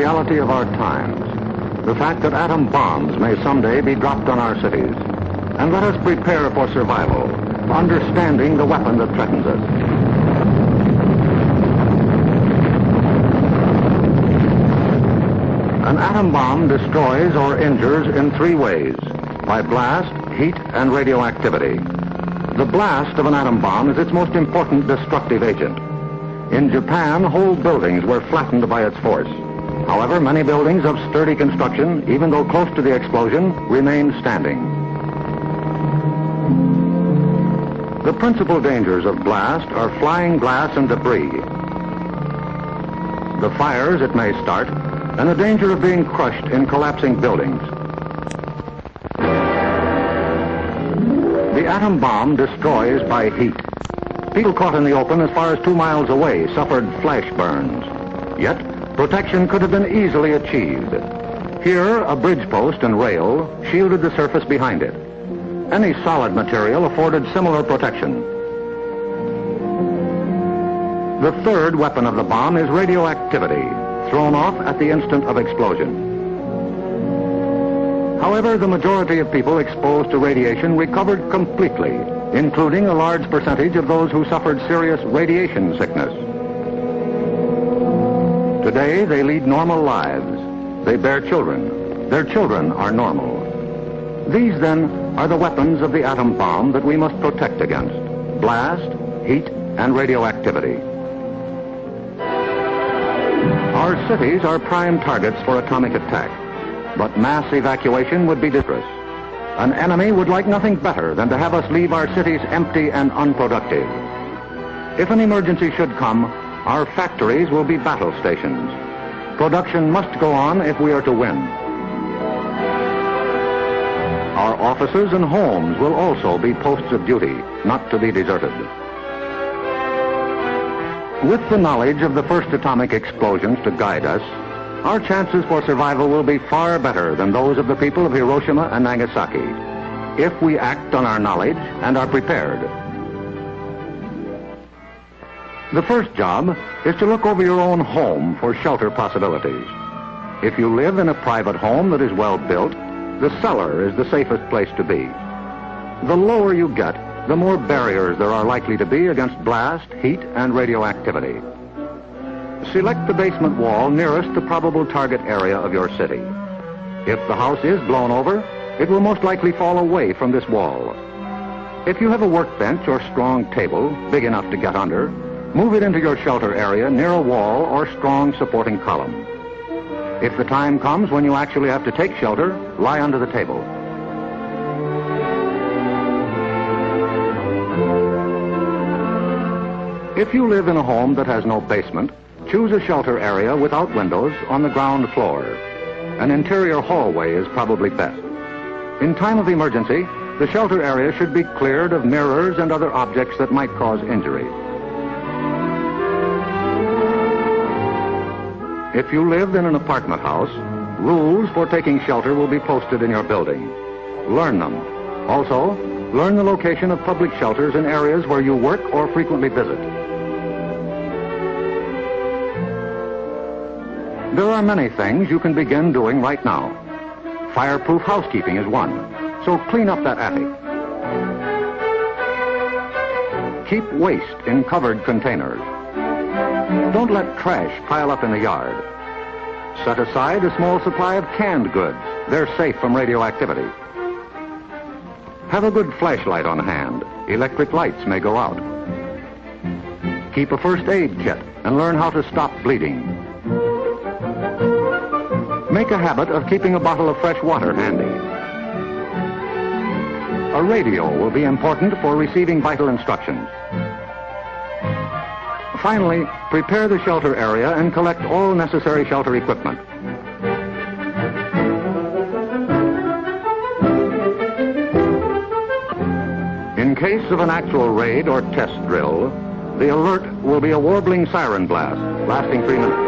reality of our times, the fact that atom bombs may someday be dropped on our cities. And let us prepare for survival, understanding the weapon that threatens us. An atom bomb destroys or injures in three ways: by blast, heat, and radioactivity. The blast of an atom bomb is its most important destructive agent. In Japan, whole buildings were flattened by its force. However, many buildings of sturdy construction, even though close to the explosion, remain standing. The principal dangers of blast are flying glass and debris, the fires it may start, and the danger of being crushed in collapsing buildings. The atom bomb destroys by heat. People caught in the open as far as 2 miles away suffered flash burns. Yet, protection could have been easily achieved. Here, a bridge post and rail shielded the surface behind it. Any solid material afforded similar protection. The third weapon of the bomb is radioactivity, thrown off at the instant of explosion. However, the majority of people exposed to radiation recovered completely, including a large percentage of those who suffered serious radiation sickness. Today, they lead normal lives. They bear children. Their children are normal. These, then, are the weapons of the atom bomb that we must protect against: blast, heat, and radioactivity. Our cities are prime targets for atomic attack, but mass evacuation would be dangerous. An enemy would like nothing better than to have us leave our cities empty and unproductive. If an emergency should come, our factories will be battle stations. Production must go on if we are to win. Our offices and homes will also be posts of duty, not to be deserted. With the knowledge of the first atomic explosions to guide us, our chances for survival will be far better than those of the people of Hiroshima and Nagasaki, if we act on our knowledge and are prepared. The first job is to look over your own home for shelter possibilities. If you live in a private home that is well built, the cellar is the safest place to be. The lower you get, the more barriers there are likely to be against blast, heat, and radioactivity. Select the basement wall nearest the probable target area of your city. If the house is blown over, it will most likely fall away from this wall. If you have a workbench or strong table big enough to get under, move it into your shelter area near a wall or strong supporting column. If the time comes when you actually have to take shelter, lie under the table. If you live in a home that has no basement, choose a shelter area without windows on the ground floor. An interior hallway is probably best. In time of emergency, the shelter area should be cleared of mirrors and other objects that might cause injury. If you live in an apartment house, rules for taking shelter will be posted in your building. Learn them. Also, learn the location of public shelters in areas where you work or frequently visit. There are many things you can begin doing right now. Fireproof housekeeping is one, so clean up that attic. Keep waste in covered containers. Don't let trash pile up in the yard. Set aside a small supply of canned goods. They're safe from radioactivity. Have a good flashlight on hand. Electric lights may go out. Keep a first aid kit and learn how to stop bleeding. Make a habit of keeping a bottle of fresh water handy. A radio will be important for receiving vital instructions. Finally, prepare the shelter area and collect all necessary shelter equipment. In case of an actual raid or test drill, the alert will be a warbling siren blast lasting 3 minutes.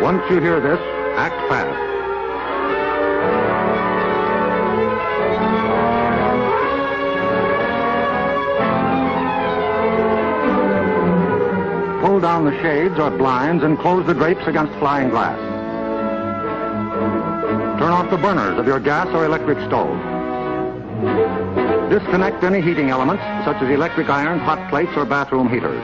Once you hear this, act fast. down the shades or blinds and close the drapes against flying glass. Turn off the burners of your gas or electric stove. Disconnect any heating elements, such as electric irons, hot plates, or bathroom heaters.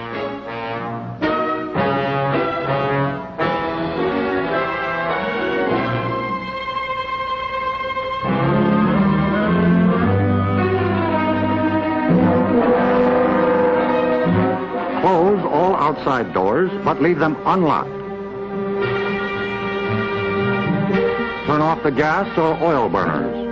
Close all outside doors, but leave them unlocked. Turn off the gas or oil burners.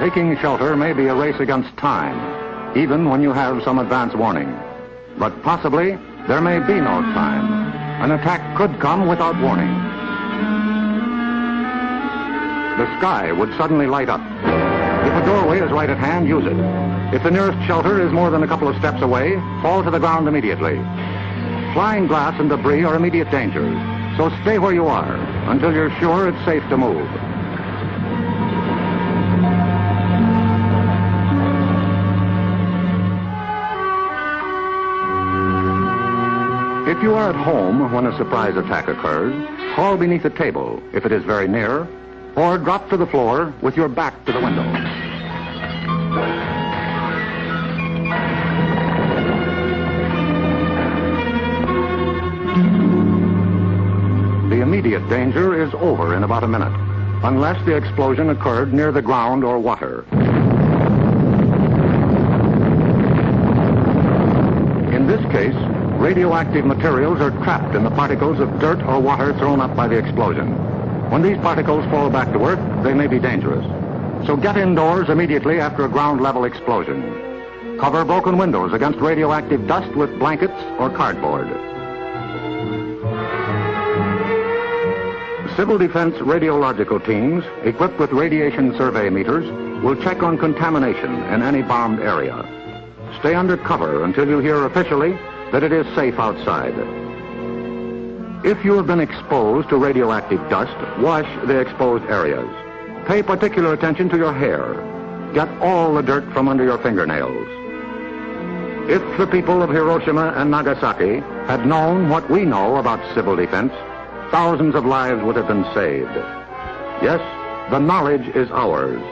Taking shelter may be a race against time, even when you have some advance warning. But possibly, there may be no time. An attack could come without warning. The sky would suddenly light up. If a doorway is right at hand, use it. If the nearest shelter is more than a couple of steps away, fall to the ground immediately. Flying glass and debris are immediate dangers, so stay where you are until you're sure it's safe to move. If you are at home when a surprise attack occurs, crawl beneath a table if it is very near, or drop to the floor with your back to the window. The immediate danger is over in about a minute, unless the explosion occurred near the ground or water. In this case, radioactive materials are trapped in the particles of dirt or water thrown up by the explosion. When these particles fall back to Earth, they may be dangerous. So get indoors immediately after a ground-level explosion. Cover broken windows against radioactive dust with blankets or cardboard. Civil Defense radiological teams, equipped with radiation survey meters, will check on contamination in any bombed area. Stay under cover until you hear officially that it is safe outside. If you have been exposed to radioactive dust, wash the exposed areas. Pay particular attention to your hair. Get all the dirt from under your fingernails. If the people of Hiroshima and Nagasaki had known what we know about civil defense, thousands of lives would have been saved. Yes, the knowledge is ours,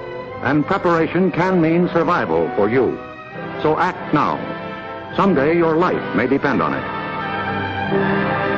and preparation can mean survival for you. So act now. Someday your life may depend on it.